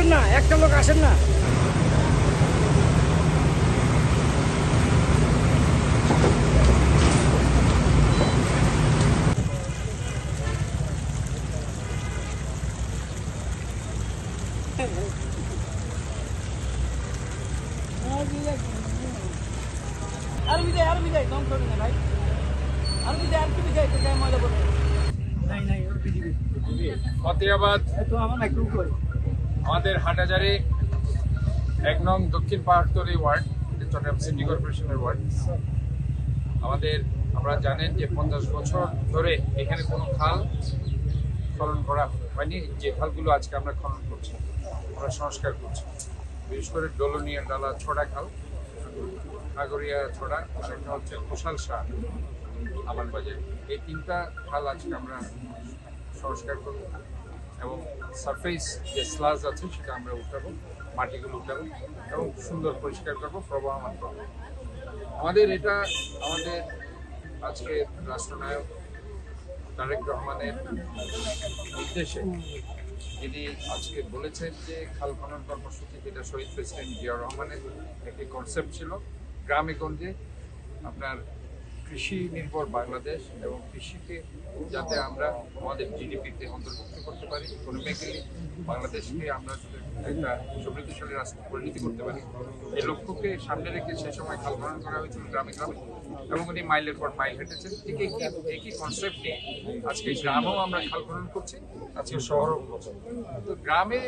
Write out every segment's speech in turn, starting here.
আসেন না, একটা লোক আসেন না। আর বিজয় দম করে না ভাই, আর বিজয় আর কি বিজয় তো গায়ে ময়লা পড়বে। নাই ওর বিজয় ফতেহাবাদ তো আমার না গ্রুপ করে আমাদের হাটহাজারী ১ নং দক্ষিণ পাহাড়তলী ওয়ার্ড, চট্টগ্রাম সিটি কর্পোরেশনের ওয়ার্ড। আমরা জানেন যে ৫০ বছর ধরে এখানে কোনো খাল খনন করা হয়নি। যে খালগুলো আজকে আমরা খনন করছি, আমরা সংস্কার করছি, বিশেষ করে ডোলনিয়া ডালা ছড়া খাল, নাগরিয়া ছড়া, একটা হচ্ছে কুশাল শাহ আমার বাজার। এই ৩টা খাল আজকে আমরা সংস্কার করব এবং সারফেস যে স্লাজ আছে সেটা আমরা উঠাবো, মাটিগুলো উঠাবো এবং সুন্দর পরিষ্কার করবো, প্রবাহমান করবো। আমাদের আজকে রাষ্ট্রনায়ক তারেক রহমানের নির্দেশে যিনি আজকে বলেছেন যে খাল খনন কর্মসূচি, যেটা শহীদ প্রেসিডেন্ট জিয়াউর রহমানের একটি কনসেপ্ট ছিল, গ্রামে গঞ্জে আপনার কৃষি নির্ভর বাংলাদেশ এবং কৃষিকে যাতে আমরা আমাদের জিডিপিতে অন্তর্ভুক্ত করতে পারি, ইকোনমিক্যালি বাংলাদেশকে আমরা একটা সমৃদ্ধশালী রাষ্ট্র পরিণতি করতে পারি, এই লক্ষ্যকে সামনে রেখে সে সময় খাল খনন করা হয়েছিল গ্রামে গ্রামে এবং উনি মাইলের পর মাইল হেঁটেছেন। ঠিক একই কনসেপ্ট নিয়ে আজকে গ্রামেও আমরা খাল খনন করছি, আজকে শহরও করছি। তো গ্রামে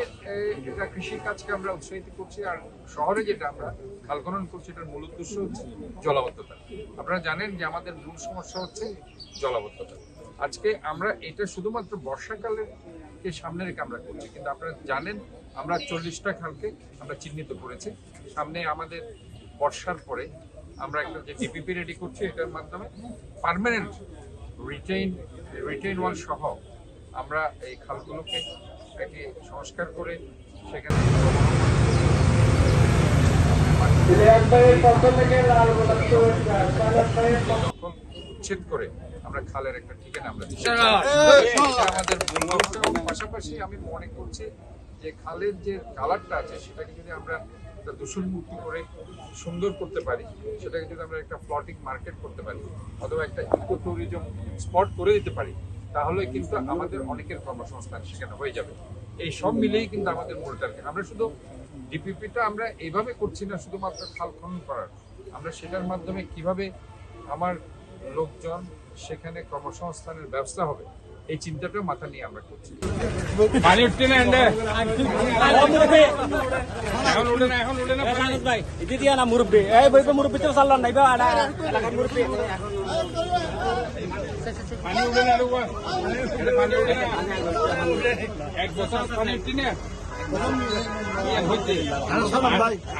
এটা কৃষির কাজকে আমরা উৎসাহিত করছি, আর শহরে যেটা আমরা খাল খনন করছি এটার মূল উদ্দেশ্য হচ্ছে জলাবদ্ধতা। আপনারা জানেন যে আমাদের মূল সমস্যা হচ্ছে জলাবদ্ধতা। আজকে আমরা এটা শুধুমাত্র বর্ষাকালের সামনে রেখে আমরা করছি, কিন্তু আপনারা জানেন আমরা 40টা খালকে আমরা চিহ্নিত করেছি। সামনে আমাদের বর্ষার পরে আমরা একটা যে ডিপিপি রেডি করছি, এটার মাধ্যমে পার্মানেন্ট রিটেইন ওয়াল সহ আমরা এই খালগুলোকে একটি সংস্কার করে সেখানে উচ্ছেদ করে আমরা খালের একটা ঠিকানা আমরা আমাদের পাশাপাশি আমি মনে করছি যে খালের যে কালারটা আছে সেটাকে যদি আমরা একটা দূষণ মুক্তি করে সুন্দর করতে পারি, সেটাকে যদি আমরা একটা ফ্লোটিং মার্কেট করতে পারি অথবা একটা ইকো ট্যুরিজম স্পট করে দিতে পারি, তাহলে কিন্তু আমাদের অনেকের কর্মসংস্থান সেখানে হয়ে যাবে। এই সব মিলেই কিন্তু আমাদের মূল টার্গেট। আমরা শুধু ডিপিপিটা আমরা এইভাবে করছি না শুধুমাত্র খাল খনন করার, আমরা সেটার মাধ্যমে কিভাবে আমার লোকজন সেখানে কর্মসংস্থানের ব্যবস্থা হবে এই চিন্তাটা মাথা নিয়ে আমরা করছি। পানি উঠছে না এখন উঠে না ভাই এদি দিয়া না মুরব্বি এই বইবে মুরব্বি তো চাল্লান নাইবা এলাকার মুরব্বি পানি উঠে না পানি উঠে না 1 বছর পানি উঠছে না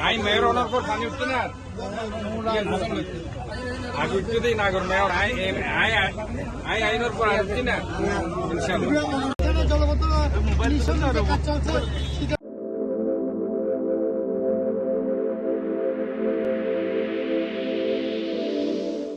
আই মেয়র ওনার পর পানি উঠছে না আগে উঠতে দেই নাগর মেয়র আইনের পর উঠছি না ইনশাআল্লাহ।